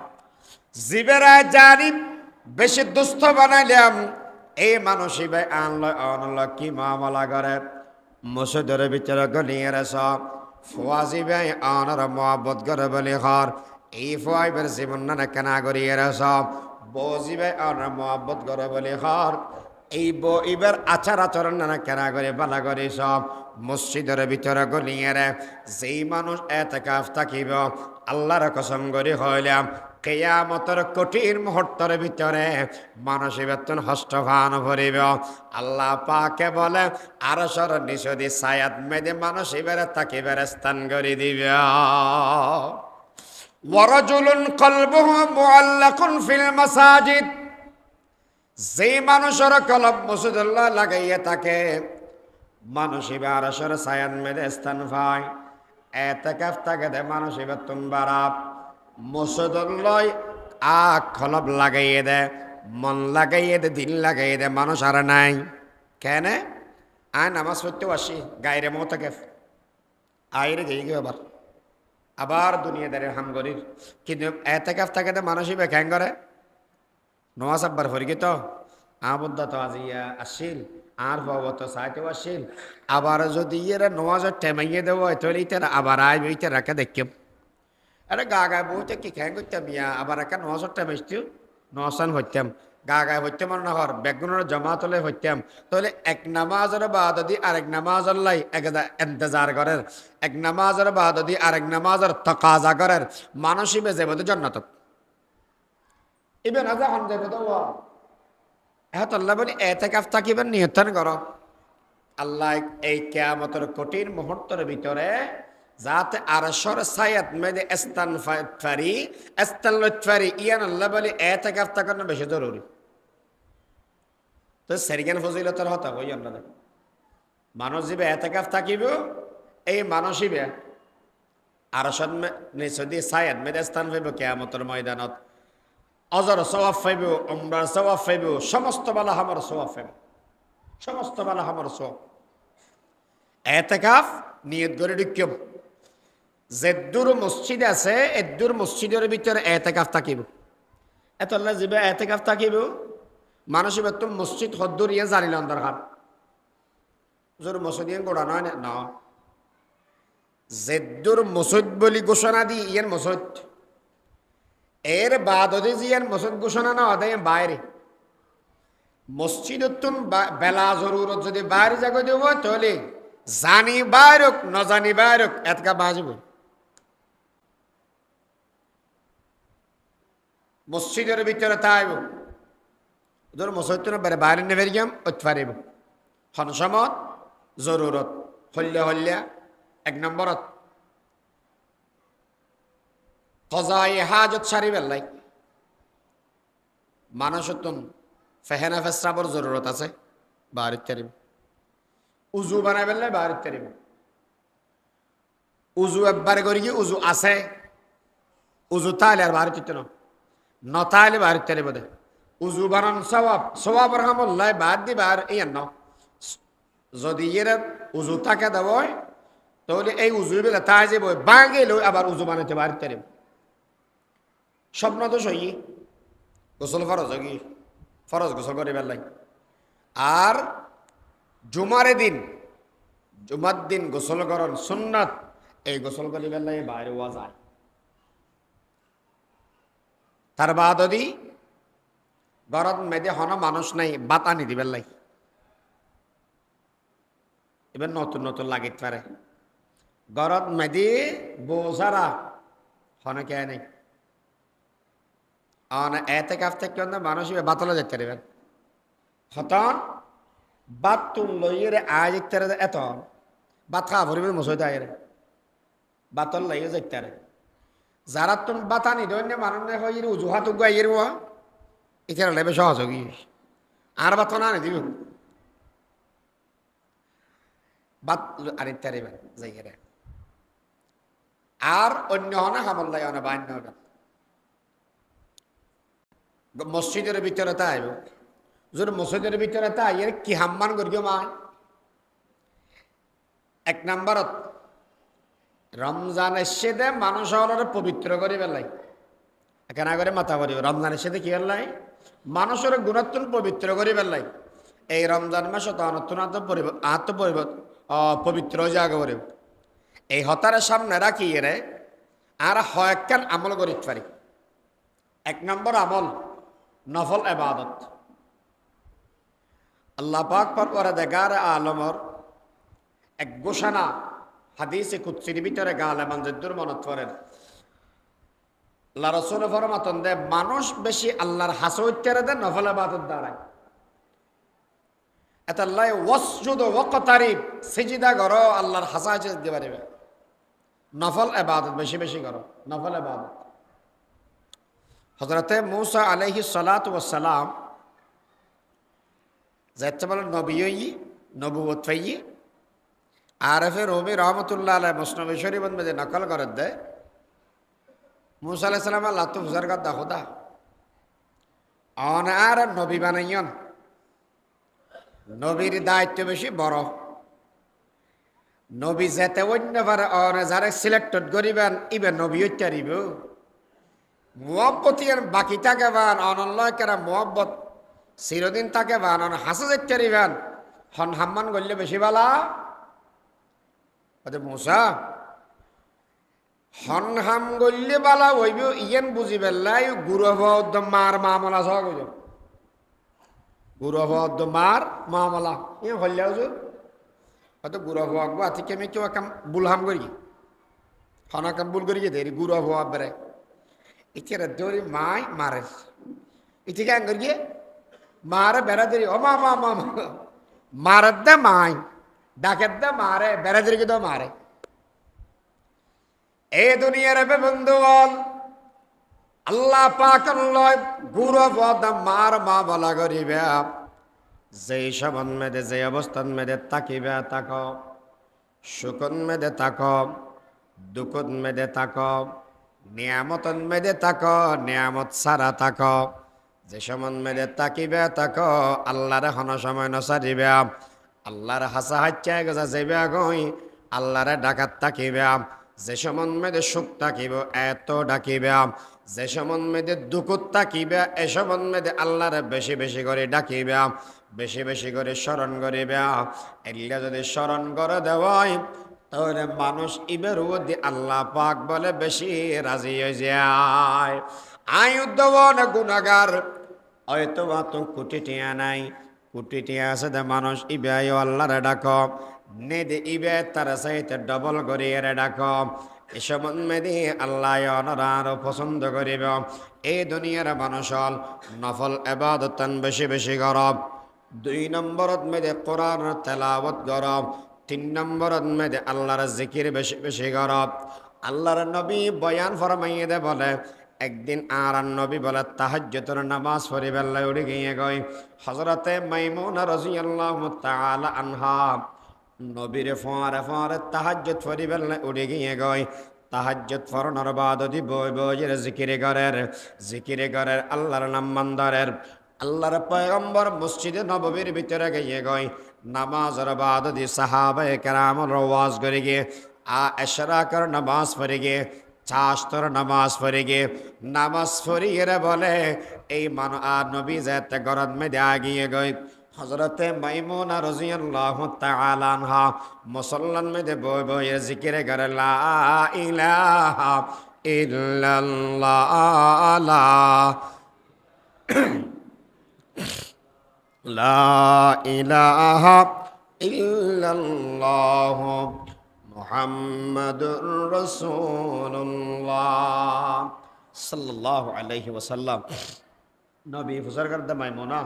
Speaker 1: জীবেরা জানি বেশি দুস্থ বানাইলাম এই মানুষই ভাই আনল অনল কি মামলা করে মসজিদের ভিতরে গলিয়ে সব ফুয়াজি ভাই অনর মহব্বত করে বলি হর এই ফুয়াইবের জীবন না কেনা করিয়ে সব বজি ভাই অনর মহব্বত করে বলি হর এই বইবার আচার আচরণ না কেনা করে বালা করে সব মসজিদের ভিতরে গলিয়ে যেই মানুষ এতেকাফ থাকিব আল্লাহর কসম করে হইলাম কেয়ামতের কঠিন মুহূর্তের ভিতরে মানসিক বেতন হস্তভান ভরিব। আল্লাহ পাকে বলে আরশর নিষদি সায়াত মেদে মানসিবের তাকিবের স্থান করে দিবে। ওয়ারাজুলুন কলবুহু মুআল্লাকুন ফিল মাসাজিদ, যেই মানুষের কলব মসজিদুল্লাহ লাগাইয়া থাকে মানসিবে আরশর সায়াত মেদে স্থান পায়। এতেকাফ থাকে দে মানসিবে তুমবারাপ মসজিদুল্লাহ খলব লাগাইয়ে দে, মন লাগাইয়ে দে, দিল লাগাইয়ে দে, মানুষ আর নাই। কেন আয় নামাজ পড়তেও আসি গাইরে মতকে আইরে গিয়ে গিয়ে আবার দুনিয়াদারে হামগরির, কিন্তু এতেকাফ থাকে দে মানুষই ব্যাখ্যান করে নওয়াজ আব্বার ফরিকে তো আবদ্ধ তো আজিয়া আসিল আর বাবা তো সাইতেও আসিল। আবার যদি এরা নওয়াজের টেমাইয়ে দেওয়া হয় তাহলে ইতারা আবার আইবে ইতারা রাখা দেখিম। আরে গা গায়ে বউতে কি খেয়ে করতাম ইয়া আবার একা নশটা বেচতেও নশান হইতাম গা গায়ে হইতে মনে না হর বেগুনের জমা তোলে হইতাম তাহলে এক নামাজের বাদদি আরেক নামাজের লাই এন্তজার করের, এক নামাজের বাদদি আরেক নামাজের তকাজা করের মানুষই বেজে বোধ জন্নত ইবেন আজা হন যাবে তো এত আল্লাহ বলি এতেকাফ থাকিবেন নিয়তন কর। আল্লাহ এই কিয়ামতের কঠিন মুহূর্তের ভিতরে যাতে আরশর সায়াত মেদে স্থান ফারি স্থান লইতফারি ইয়ান আল্লাহ বলি এতেকাফ থাকানো বেশি জরুরি। তো সেরিগান ফজিলতের হতা কই আল্লাহ মানুষ যাবে এতেকাফ থাকিব এই মানুষইবে আরশর নিচদি সায়াত মেদে স্থান পাইব কিয়ামতের ময়দানত অজর সওয়াব পাইব, উমরার সওয়াব পাইব, সমস্ত বালা হামার সওয়াব পাইব, সমস্ত বালা হামার সওয়াব। এতেকাফ নিয়ত করে ঢুকিম যেদুর মসজিদ আছে এদুর মসজিদের ভিতরে এতেকাফ থাকিব। এত আল্লাহ যাবে এতেকাফ থাকিব মানুষ এবার তো মসজিদ হদ্দুর ইয়ে জানিলাম দরকার জোর মসজিদ ইয়ে গোড়া নয় না যেদুর মসজিদ বলি ঘোষণা দি ইয়ের মসজিদ এর বাদ ইয়ান মসজিদ ঘোষণা না হয় বাইরে মসজিদ বেলা জরুরত যদি বাইরে জায়গা দেব তাহলে জানি বাইরক ন জানি বাইরক এতকা বাজব। মসজিদের ভিতরে তাইব ধর মসজিদ বাইরে নেবে গিয়াম পারিব হনসমত জরুরত হল্যা হল্যা এক নম্বরত কজাই হাজত সারি বেলাই মানুষতন ফেহেনা ফেসরাবর জরুরত আছে বাড়ির তারিব উজু বানাই বেলাই বাড়ির তারিব উজু একবার করি কি উজু আছে উজু তাহলে আর বাড়িতে ন তাহলে বাড়ির তারিব দে উজু বানান সবাব সবাব রহমল্লাই বাদ দি বার ইয়ান ন যদি এর উজু তাকে দেব তাহলে এই উজু বেলা তাই যাব বাঙে লই আবার উজু বানাইতে বাড়ির তারিব স্বপ্ন তো সই গোসল ফরজ কি ফরজ গোসল করে বেলাই আর জুমারে দিন জুমার দিন গোসল করন সুন্নাত এই গোসল করি বেলাই বাইরে ওয়া যায় তার বাদি গরত মেদে হন মানুষ নাই বাতানি দিবেন লাই এবার নতুন নতুন লাগিতে পারে গরত মেদে বোঝারা হনে কে নেই এতেকাফ থেকে মানুষ বাতলে যেতে পারবেন হতন
Speaker 2: বাত তুন লইয়ের আজ ইত্যারে এত বাত খা ভরিবে মসই দায়ের বাতল লইয়ে যাইতারে যারা তুমি বাতানি দৈন্য মানুষ হইর উজুহাত গাইয়ের ইত্যারে লেবে সহজ গিয়ে আর বাত না দিব বাত আর ইত্যারে যাইয়ে আর অন্য হনে হামল্লাই অনে বান্য মসজিদের ভিতরে তাই যদি মসজিদের ভিতরে তাই এর কি হাম্মান করিও মা এক নম্বরত রমজান এসে দে মানুষ হলের পবিত্র করে পেলাই কেনা করে মাথা করিব রমজান এসে কি পেলাই মানুষের গুণাত্মন পবিত্র করে পেলাই এই রমজান মাসে তো অনত্ন পবিত্র জায়গা করে এই হতারের সামনে রাখি এরে আর হয়কান আমল করি পারি এক নম্বর আমল নফল এবাদত আল্লাহ পাক পরে দেখার আলমর এক ঘোষণা হাদিসে কুদসির ভিতরে গালে মঞ্জুর মনত করেন আল্লাহ রসুল ফরমাতন দে মানুষ বেশি আল্লাহর হাসইত্যারে দে নফল এবাদত দ্বারায় এটা আল্লাহ ওয়াসজুদ ওয়াকতারিব সিজদা করো আল্লাহর হাসা দিতে পারবে নফল এবাদত বেশি বেশি করো নফল এবাদত হযরতে মূসা আলাইহিস সালাতু ওয়াস সালাম যাতে বলেন নবী নবুয়ত পাইয়ে আরফে রুমি রহমতুল্লাহ আলাইহি মুসনাদ শরীফ মধ্যে নকল করে দেয় মূসা আলাইহিস সালাম আল্লাহ তো বুঝার কথা খোদা আর নবী বানাইয়ন নবীর দায়িত্ব বেশি বড় নবী যেতে অন্য পারে যারা সিলেক্টেড করিবেন ইবে নবী হইতারিব মুহাব্বতের বাকি থাকে বান অনল্লয় কেরা মুহাব্বত চিরদিন থাকে বান অন হাসা যাইতারিবেন হন হাম্মান করলে বেশি বালা মূসা হন হাম গল্লে বালা হইব ইয়েন বুঝি পেলাই গুরব মার মামলা সহ গুরব মার মামলা ইয়ে হল্লা হুজুর হয়তো গুরব আকবো আতি কেমে কেউ কাম বুলহাম করি হন কাম বুল করি দেরি গুরব বেড়ে ইতিরে দৌড়ি মাই মারে ইতি কেন করি মারে বেড়া দেরি ও মা মা মা মারের দে মাই ডাকের দে মারে বেড়া দেরি তো মারে এ দুনিয়ার বন্ধুগণ আল্লাহ পাক লয় গুরব মার মা বলা করিবে যেই সবন মেদে যে অবস্থান মেদে তাকিবে তাক সুকন মেদে তাক দুকন মেদে তাক নিয়ামতন মেদে তাক নিয়ামত সারা তাক যে সমন মেদে তাকিবে তাক আল্লাহরে হন সময় নসারিবে আল্লাহর হাসা হাচ্চায় গজা যাইবে গই আল্লাহরে ডাকাত তাকিবে যে সমন মেদে সুখ তাকিব এত ডাকিবে যে সমন মেদে দুকুত তাকিবে এ সমন মেদে আল্লাহরে বেশি বেশি করে ডাকিবে বেশি বেশি করে স্মরণ করিবে এগুলা যদি স্মরণ করে দেওয়াই তাহলে মানুষ ইবের দি আল্লাহ পাক বলে বেশি রাজি হয়ে যায় আয়ুদ্ধবন গুণাগার হয়তো বা তো কোটি টিয়া নাই কোটি টিয়া আছে দে মানুষ ইবে আল্লাহরে ডাক নে দে ইবে তার সাইতে ডবল করিয়ে ডাক এসব মেদি আল্লাহ আরো পছন্দ করিব এই দুনিয়ার মানুষ নফল এবাদতন বেশি বেশি গরব 2 নম্বরত মেদে কোরআন তেলাওয়াত গরব 3 নম্বরত মেদে আল্লাহর জিকির বেশি বেশি গরব আল্লাহর নবী বয়ান ফরমাইয়ে দে বলে একদিন আর নবী বলে তাহাজ্জুদের নামাজ পড়িবেলা উড়ে গিয়ে গই হযরতে মাইমুনা রাদিয়াল্লাহু তাআলা আনহা নবীর ফোয়ারে ফোয়ারে তাহাজ্জুদ পড়িবেলা উড়ে গিয়ে গই তাহাজ্জুদ ফরনার বাদ দি বই বইয়ের জিকিরে করের আল্লাহর নাম মন্দারের আল্লাহর পয়গম্বর মসজিদে নববীর ভিতরে গিয়ে গই নামাজের বাদ দি সাহাবায়ে কেরামের ওয়াজ করে গিয়ে এশরাকের নামাজ পড়ে গিয়ে চাষতর নামাজ পড়ে গিয়ে নামাজ পড়িয়ে বলে এই মান আর নবী যেতে গরদ মে দেয়া গিয়ে গই হযরতে মাইমুনা রাদিয়াল্লাহু তাআলা আনহা মুসল্লান মে দে বই বইয়ের জিকিরে করে লা ইলাহা ইল্লাল্লাহ লা ইলাহা ইল্লাল্লাহ মুহাম্মাদুর রাসূলুল্লাহ সাল্লাল্লাহু আলাইহি ওয়াসাল্লাম নবী ফুসার করতে মাইমুনা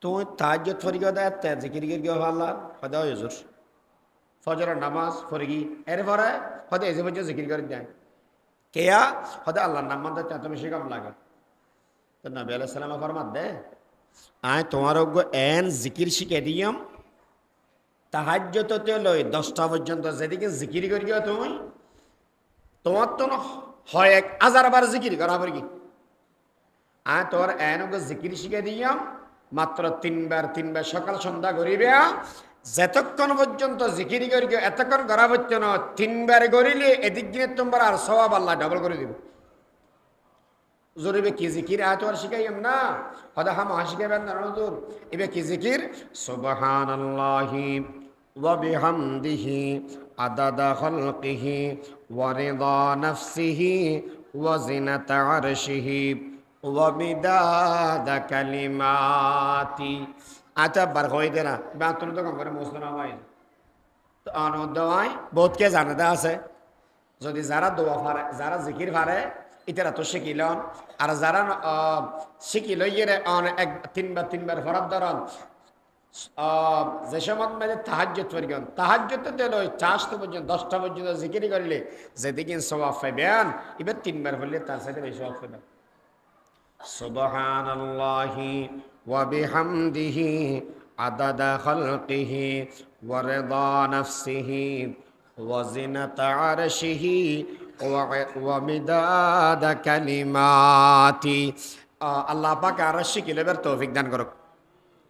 Speaker 2: তুই তাহাজ্জুদ ফরি গদা তে জিকির গিয়ে আল্লাহ হদা হুজুর ফজরের নামাজ ফরি গি এরপরে হদা এজে বজে জিকির করে যায় কেয়া হদা আল্লাহর নাম মানতে এত বেশি কাম লাগে তো নবী আলাইহিস সালাম ফরমাত দে আয় তোমার এন জিকির শিখে দিয়াম তাহাজ্জুদতে লই 10টা পর্যন্ত যেদিকে জিকির করিও তুমি তোমার তো হয় 1000 বার জিকির করা পড়ি কি আয় তোর এন জিকির শিখে দিয়াম মাত্র 3 বার সকাল সন্ধ্যা করিবে যতক্ষণ পর্যন্ত জিকির করিও এতক্ষণ করা পর্যন্ত 3 বার করিলে এদিক দিনে তোমার আর সওয়াব আল্লাহ ডাবল করে দিব জরুরি কি জিকির আয় তোর শিখাইম না হদা হাম শিখাইবেন না হুজুর এবে কি জিকির সুবহানাল্লাহি ওয়া বিহামদিহি আদাদা খালকিহি ওয়া রিদা নাফসিহি ওয়া জিনাতা আরশিহি ওয়া মিদাদা কালিমাতি আচ্ছা বার হই দে না বাতুন তো কম করে মুসলমান ভাই তো আনন্দায় বহুত কে জানাতে আছে যদি যারা দোয়া পারে যারা জিকির পারে ইতারা তো শিখিলন আর যারা শিখিল ইয়ে এক 3 বার ফরাদ ধরন যে সময় মানে তাহাজ্জুদ পরিগণ তাহাজ্জুদে দিল ওই 4টা পর্যন্ত 10টা পর্যন্ত জিকির করলে যেদিকে সওয়াব পাবেন এবার 3 বার হলে তার সাথে বেশি সওয়াব পাবেন সুবহানাল্লাহি ওয়া বিহামদিহি আদাদা খালকিহি ওয়া রিদা নাফসিহি ওয়া জিনাতা আরশিহি ওয়া মিদাদা কালিমাতি আল্লাহ পাক আর শিখিলের তৌফিক দান করুক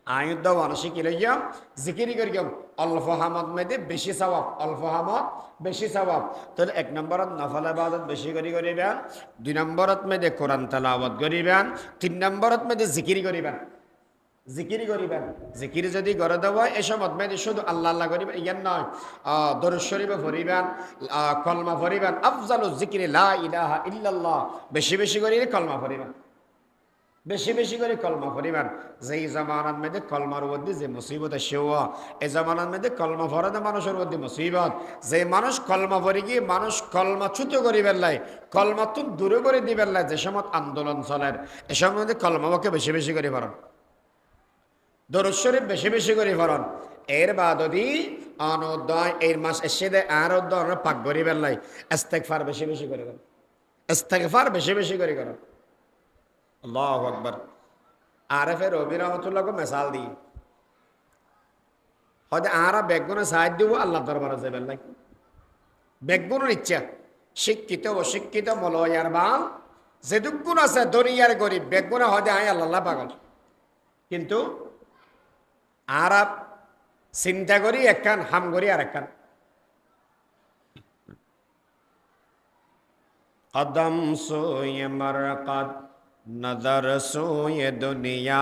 Speaker 2: আয়ুদ্ধ ওয়ানসি কি লইয়াম জিকিরি করিয়াম অল্প হামদ মেদে বেশি সওয়াব অল্প হামদ বেশি সওয়াব তাহলে 1 নম্বরত নফল ইবাদত বেশি করিবেন 2 নম্বরত মেদে কোরআন তেলাওয়াত করিবেন 3 নম্বরত মেদে জিকিরি করিবেন জিকির যদি করে দেওয়া এসব মেদে শুধু আল্লাহ আল্লাহ করিবেন ইয়ান নয় দরুদ শরীফ পড়িবেন কলমা পড়িবেন আফজালুজ জিকিরি লা ইলাহা ইল্লাল্লাহ বেশি বেশি করে কলমা পড়িবেন বেশি বেশি করে কলমা পড়িবেন যেই জামানার মধ্যে কলমার মধ্যে যে মুসিবত সেওয়া এই জামানার মধ্যে কলমা পড়াতে মানুষের মধ্যে মুসিবত যে মানুষ কলমা পড়ে গিয়ে মানুষ কলমা ছুত করিবেন লাই কলমা তো দূরে করে দিবেন লাই যে সময় আন্দোলন চলেন এসব মধ্যে কলমাকে বেশি বেশি করে পড়ান দরুদ শরীফ বেশি বেশি করে পড়ান এর বাদদি অনদয় এই মাস এসে দেয় আর অধ্যয়ন পাক করিবেন লাই ইস্তেগফার বেশি বেশি করে করেন ইস্তেগফার বেশি বেশি করে করেন আল্লাহু আকবার আরেফে রবি রহমতুল্লাহকে মিসাল দিই হয়তো আরা বেগুনে সাহায্য দিব আল্লাহ দরবারে যাবেন নাই বেগুনের ইচ্ছা শিক্ষিত অশিক্ষিত মলয়ার বাল যেটুকুন আছে দুনিয়ার গরিব বেগুনে হয়তো আয় আল্লাহ পাগল কিন্তু আরা চিন্তা করি একখান হাম করি আর একখান কদম সোয়ে মরকত नजर सोए दुनिया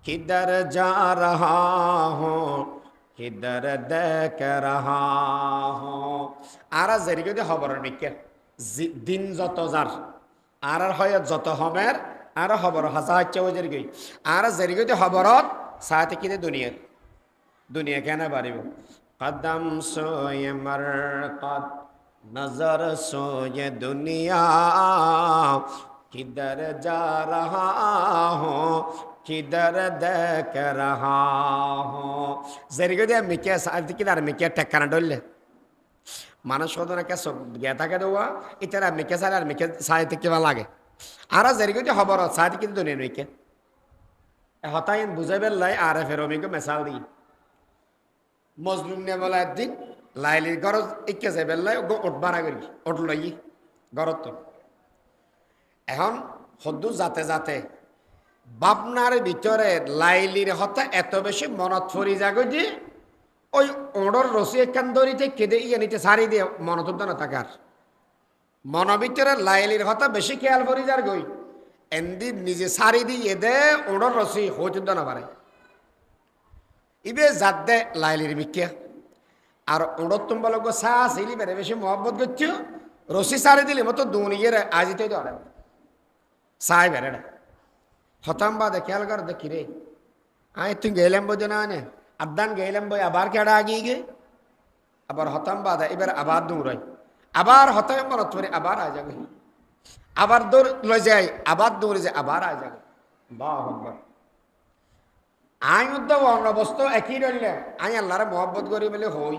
Speaker 2: किधर जा रहा हो किधर देख रहा हो आरा जरिगते खबर निके दिन যত যার আর হয় যত হমের আর খবর হাসা হচ্ছে ওই জরিগই আর জরিগতে খবরত সাথে কি দুনিয়া কেন পারিব কদম সোয়ে মরকত নজর সোয়ে দুনিয়া किधर जा रहा हो किधर देख रहा हो जरिगे दे मिके साथी किधर मिके टेक्काना डोले মানুষ কত না কেসব গে থাকে দেওয়া ইতারা মিকে সারে আর মিকে সাইতে কিবা লাগে আর জরিগে দে খবর সাথে কিন্তু দুনিয়া নইকে হতাইন বুঝাইবেল লাই আর ফেরো মিকে মিসাল দি মজলুম নে বলা দিন লাইলির গরজ ইকে যাইবেল লাই উঠবার আগে উঠলই গরত তো এখন সদ্দু যাতে যাতে বাপনার ভিতরে লাইলির হতা এত বেশি মনত ফরি যাগো যে ওই ওড়র রসি একখান দড়িতে কেঁদে ইয়ে নিতে সারি দিয়ে মনত না থাকার মন ভিতরে লাইলির হতা বেশি খেয়াল ফরি যার গই এন্দি নিজে সারি দিয়ে দে ওড়র রসি হইতে না পারে ইবে জাত দে লাইলির মিকে আর ওড়র তুমি বলো সা সিলি বেড়ে বেশি মহব্বত করছো রসি সারি দিলে মতো দুনিয়ের আজিতে ধরে সাই বেড়ে হতাম বাদে খেয়াল কর দেখি রে আয় তুই গেলাম বোঝে না নে আদান গেলাম বই আবার কেডা আগিয়ে গে আবার হতাম বাদে এবার আবার দৌড়াই আবার হতাম মনত করে আবার আ যাবে আবার দৌড় লয়ে যায় আবার দৌড়ে যায় আবার আ যাবে বাহ আকবার
Speaker 1: আই উদ্যোগ অন্য বস্তু একই রইলে আই আল্লাহরে মহব্বত করি বলে হই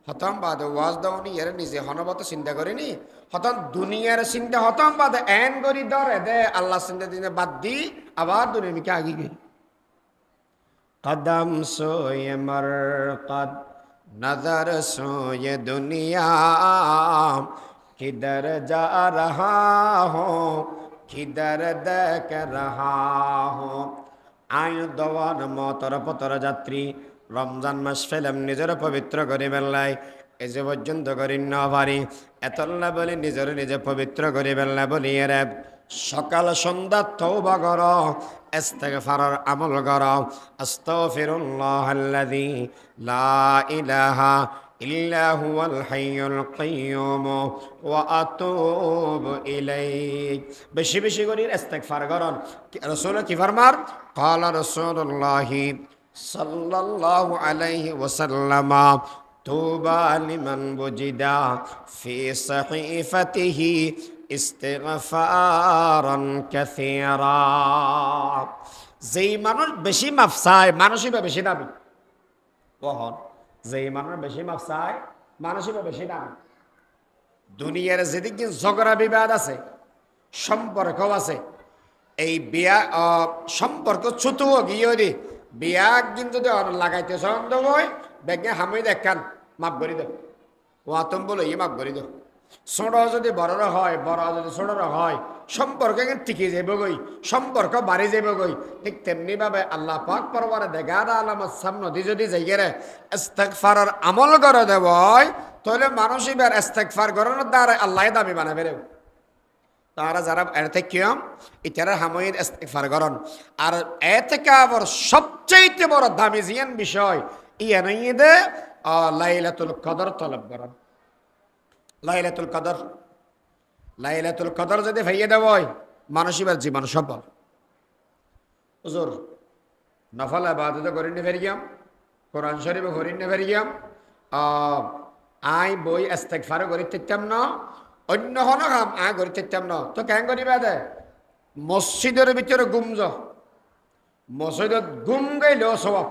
Speaker 1: হতম বাদ ওয়াজ দাওনি এর নিজে হনবত চিন্তা করিনি হতম দুনিয়ার চিন্তা হতম বাদ এন করি ধরে দে আল্লাহ চিন্তা দিনে বাদ দি আবার দুনিয়াকে আগে গই কদম সোয়ে মরকদ নজর সোয়ে দুনিয়া কিধর যা রহা হো কিধর দেখ রহা হো আয়ু দওয়ান মতর পতর যাত্রী রমজান মাস ফেলাম নিজের পবিত্র করে বেল্লাই এ যে পর্যন্ত করি না পারি এতল্লা বলি নিজের নিজে পবিত্র করে বেল্লা বলি এরে সকাল সন্ধ্যা তওবা কর ইস্তিগফারের আমল কর আস্তাগফিরুল্লাহাল্লাযী লা ইলাহা ইল্লা হুয়াল হাইয়ুল কাইয়্যুম ওয়া আতুবু ইলাইহি বেশি বেশি করে ইস্তিগফার করুন রাসূল কি ফরমার ক্বালা রাসূলুল্লাহি সাল্লাল্লাহু আলাইহি ওয়াসাল্লাম তুবা লিমান বুজিদা ফি সাহিফাতিহি ইস্তিগফারান কাসীরা যেই মানুষ বেশি মাফ চায় মানুষই বেশি দাবি কখন যেই মানুষ বেশি মাফ চায় মানুষই বেশি দাবি দুনিয়ার যেদিকে ঝগড়া বিবাদ আছে সম্পর্ক আছে এই বিয়া সম্পর্ক ছোট গিয়ে দি বিয়া কিন্তু লাগাইতে ছন্দ হয় বেগে হামি দেখান মাফ করি দেব ও আতম বলে ই মাফ করি দেব ছোট যদি বড়রা হয় বড় যদি ছোটরা হয় সম্পর্ক টিকে যাইব গই সম্পর্ক বাড়ি যাইব গই ঠিক তেমনি ভাবে আল্লাহ পাক পরবারে দেখার আলামত সামনে দি যদি যাইগেরে ইস্তিগফারের আমল করে দেব তাহলে মানুষ এবার ইস্তিগফার করার দ্বারা আল্লাহ দামি বানাবে রে তারা যারা এতে কিয়ম ইতারা হাময়ির ইস্তিগফার করন আর এতেকাবর সবচেয়ে বড় দামি জিয়ান বিষয় ইয়ানাইদে লাইলাতুল কদর তলব করন লাইলাতুল কদর লাইলাতুল কদর যদি ভাইয়ে দেব মানুষ এবার জীবন সফল হুজুর নফল ইবাদত করিনে ফেরি গিয়াম কোরআন শরীফ করিনে ফেরি গিয়াম আই বই ইস্তিগফার করি তিতাম না অন্য কোনো কাম আয় করি তিতাম না তো কেন করিবা দে মসজিদের ভিতরে গুমজ মসজিদত গুম গেলেও সবাব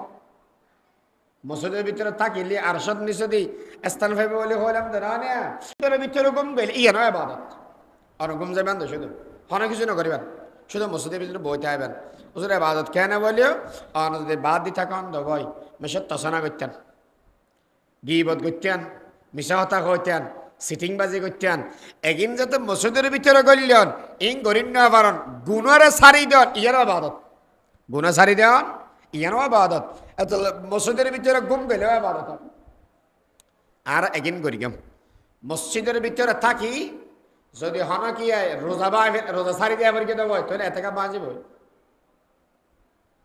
Speaker 1: মসজিদের ভিতরে থাকিলে আরশদ নিচে দি স্থান ভাইবে বলে হইলাম মসজিদের ভিতরে গুম গেলে ইয়ে নয় ইবাদত আর গুম যাবেন তো শুধু কোনো কিছু না করিবেন শুধু মসজিদের ভিতরে বইতে আইবেন হুজুর ইবাদত কেন বলিও আর যদি বাদ দি থাকেন তো ভাই মেশত তসনা করতেন গিবত করতেন মিশা হতা কইতেন সিটিং বাজি করতেন এগিন যাতে মসজিদের ভিতরে গলিলেন ইং গরিন না পারন গুণরে সারি দেন ইয়ার ইবাদত গুণা সারি দেন ইয়ারও ইবাদত এত মসজিদের ভিতরে গুম গেলেও ইবাদত আর এগিন করি গেম মসজিদের ভিতরে থাকি যদি হন কি রোজা সারি দেওয়া পরীক্ষা দেবো তাহলে এত কাপ বাঁচিব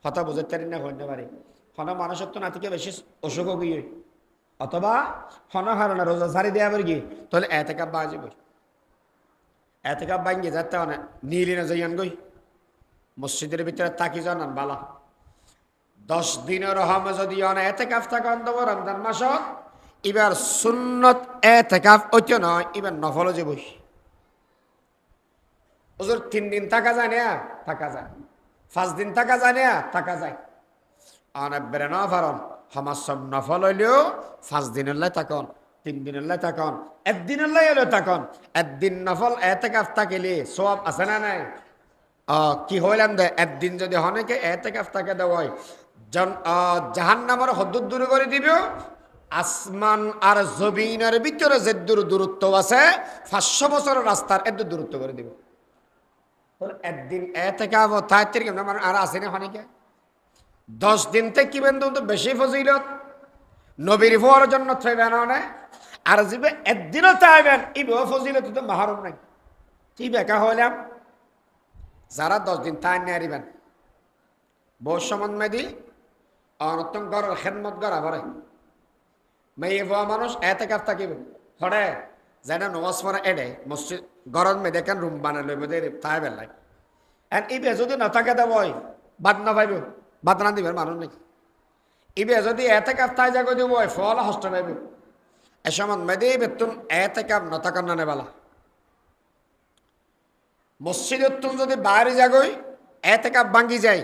Speaker 1: হতা বুঝতে পারি না হইতে পারি হন মানুষের তো না থেকে বেশি অসুখ গিয়ে অথবা হন হারণা রোজা সারি দেওয়া পরীক্ষা তাহলে এত কাপ বাঁচিব এত কাপ ভাঙ্গি যাতে অনেক নীলি না যাইয়ান গই মসজিদের ভিতরে থাকি জানান বালা 10 দিনের রহমে যদি অনেক এত কাপ থাকা অন্তব রমজান মাসত এবার সুন্নত এত কাপ ঐত্য নয় এবার নফল যাবই হুজুর 3 দিন থাকা যায় না থাকা যায় 5 দিন থাকা যায় না থাকা যায় অনেক বেড়ে না পারন আমার সব নফল হইলেও 5 দিনের লাই থাকুন 3 দিনের লাই থাকুন একদিনের লাই হলেও থাকুন একদিন নফল এতেকাফ থাকিলে সব আছে না নাই কি হইলাম দে একদিন যদি হনেকে এতেকাফ থাকে দেওয়া হয় জাহান্নামের হদ্দুর দূর করে দিব আসমান আর জমিনের ভিতরে যে দূরত্ব আছে 500 বছরের রাস্তার এত দূরত্ব করে দিব একদিন এতেকাফ তাইতের কেমন মানে আর আসেনি হনেকে 10 দিন থেকে কি বেন্দু তো বেশি ফজিলত নবীর হওয়ার জন্য থাকবেন না আর যাবে একদিনও চাইবেন এই ফজিলত তো মাহরুম নাই কি বেকা হইলাম যারা 10 দিন তাই নিয়ে আরিবেন বহু সমান মেদি অনতম ঘরের খেদমত করা পরে মেয়ে হওয়া মানুষ এতেকাফ থাকিব হরে যেন নমাজ পড়া এডে মসজিদ ঘরের মেয়ে দেখেন রুম বানাই লইব তাই বেলাই এন এই যদি না থাকে দেব বাদ না পাইব বাদ না দিবেন মানুষ নেই ইবে যদি এতেকাফ তাই জাগো দিব ফল হস্ত পাইব এসমন মেদি বেতুন এতেকাফ নতাকান না নেবালা মসজিদের তুন যদি বাইরে জাগই এতেকাফ ভাঙ্গি যায়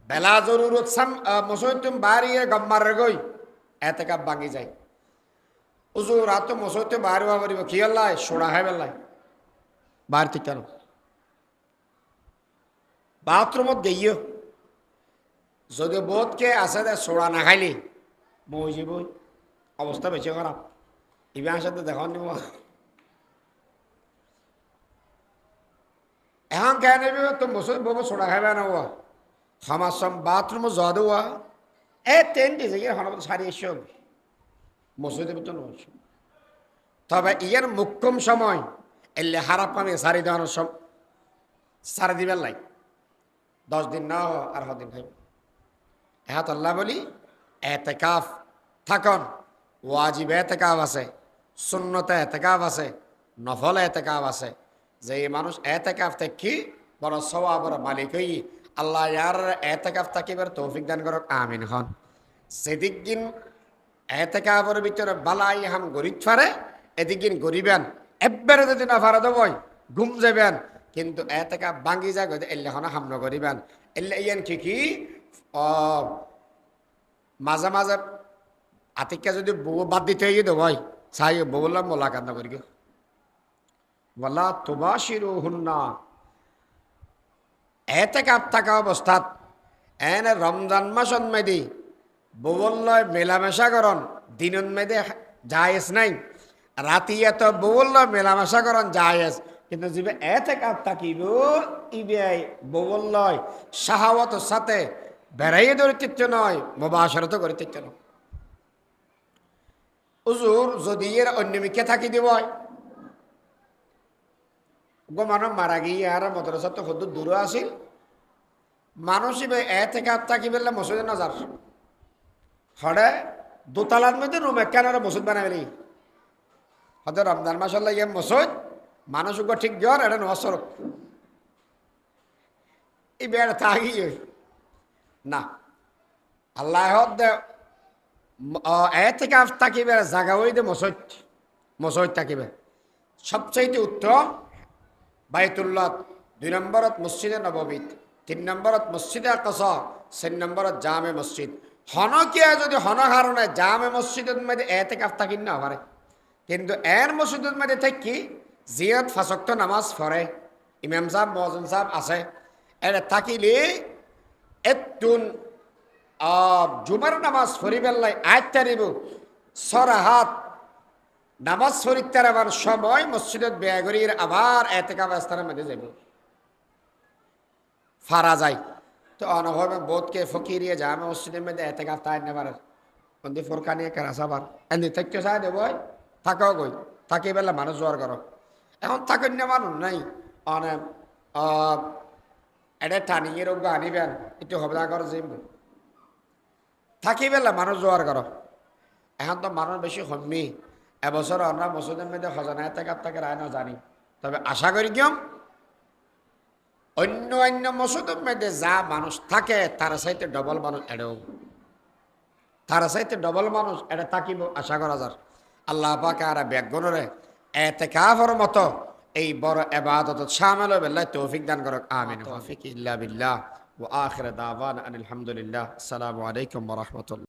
Speaker 1: বেলা জরুরত সাম মসজিদ তুমি বাড়িয়ে গম্মার গই এতেকাপ ভাঙি যায় উজুর রাত মসজিদ বাড়ি বাড়িব কি আল্লাহ সোড়া হয় বেলায় বাড়তি কেন বাথরুমত গেইও যদি বোধকে আছে দে সোড়া না খাইলি বই যে বই অবস্থা বেশি খারাপ ইবার সাথে দেখান নিব এখন কেন তো মসজিদ বউ সোড়া খাইবে না ও আমার সব বাথরুমে জা দেওয়া তেন দিয়েছে গিয়ে হঠাৎ সারি এসে মসজিদের ভিতর তবে ইয়ার মুখ্যম সময় এলে হারাপ পানি সারি দেওয়ানোর সব সারি দিবেন লাই 10 দিন না আর 10 দিন খাইব এহাত আল্লাহ বলি এতেকাফ থাকুন ওয়াজিব এতেকাফ আছে সুন্নতে এতেকাফ আছে নফল এতেকাফ আছে যে মানুষ এতেকাফ থেকে বড় সওয়াবের মালিক হই আল্লাহ ইয়ার এতেকাফ থাকিবার তৌফিক দান করুক আমিন হন সেদিক দিন এতেকাফের ভিতরে বালাই হাম গরিব ফারে এদিক দিন গরিবেন একবারে যদি না ফারে দেবই ঘুম যাবেন কিন্তু এতেকাফ ভাঙ্গি যায় এলে হনা হাম নগরিবেন এলে ইয়ান কি মাঝে মাঝে আতিককে যদি বউ বাদ দিতে হয়ে দেবই চাই বউলাম মোলাকাত না করি বলা তুবাশিরু হুন্না এতেকাফ থাকা অবস্থাত এনে রমজান মাসন মেদি বউল্লয় মেলামেশা করন দিনত মেদে জায়েজ নাই রাতি এত বউল্লয় মেলামেশা করন জায়েজ কিন্তু যিবে এতেকাফ থাকিব ইবে বউল্লয় শাহাওয়াতের সাথে বেড়াইয়ে ধরিতে নয় মুবাশারত করিতে নয় হুজুর যদি এর অন্যমিকে থাকি দিব গো মানুষ মারা গিয়ে আর মদ্রাসা তো খুব দূরে আসিল মানুষ এতেকাফ থাকি বেলে মসজিদে নজার হরে দোতলার মধ্যে রুম একখানে মসজিদ বানাবেলি হয়তো রমজান মাস হলে ইয়ে মসজিদ মানুষ ঠিক জ্বর এটা নয় সড়ক এই বেড় থাকি না আল্লাহ এতেকাফ থাকিবে জাগা হইতে মসজিদ থাকিবে সবচাইতে উত্তম বাইতুল্লাহ 2 নম্বরত মসজিদে নববীত 3 নম্বরত মসজিদে আকসা 4 নম্বরত জামে মসজিদ হনকিয়া যদি হন কারণে জামে মসজিদের মধ্যে এতেকাফ থাকিন না পারে কিন্তু এর মসজিদের মধ্যে থাকি জিয়াত 5 ওয়াক্ত নামাজ পড়ে ইমাম সাহেব মুয়াজ্জিন সাহেব আছে এটা থাকিলে এতুন জুমার নামাজ ফরিবেল্লাই আয়তারিব সরাহাত নামাজ ফরিত্তার আবার সময় মসজিদত ব্যয় করির আবার এতেকাফ স্থানের মধ্যে যাব ফারা যায় তো অনভাবে বোধকে ফকিরিয়ে জামে মসজিদের মধ্যে এতেকাফ তাই নেবার অন্দি ফোরকানিয়ে কেরাসাবার এমনি থাকতে চাই দেব থাকাও গই থাকি বেলা মানুষ জোয়ার করো এখন থাকেন না মানুষ নাই অনেক এটা টানিয়ে রোগ আনিবেন একটু হবদা করো যাইব থাকি বেলা মানুষ জোয়ার করো এখন তো মানুষ বেশি হম্মি এবছর আমরা মসজিদের মধ্যে খজানা এতেকাফ থাকে রায় না জানি তবে আশা করি কিয়ম অন্য মসজিদের মধ্যে যা মানুষ থাকে তার সাইতে ডবল মানুষ এড়েও তার সাইতে ডবল মানুষ এটা থাকিব আশা করা যার আল্লাহ পাকে আর ব্যাগরে এতেকাফের মতো এই বড় ইবাদত শামিল হবে তৌফিক দান করুক আমিন তৌফিক ইল্লা বিল্লাহ ওয়া আখির দাওয়ানা আলহামদুলিল্লাহ আসসালামু আলাইকুম ওয়া রাহমাতুল্লাহ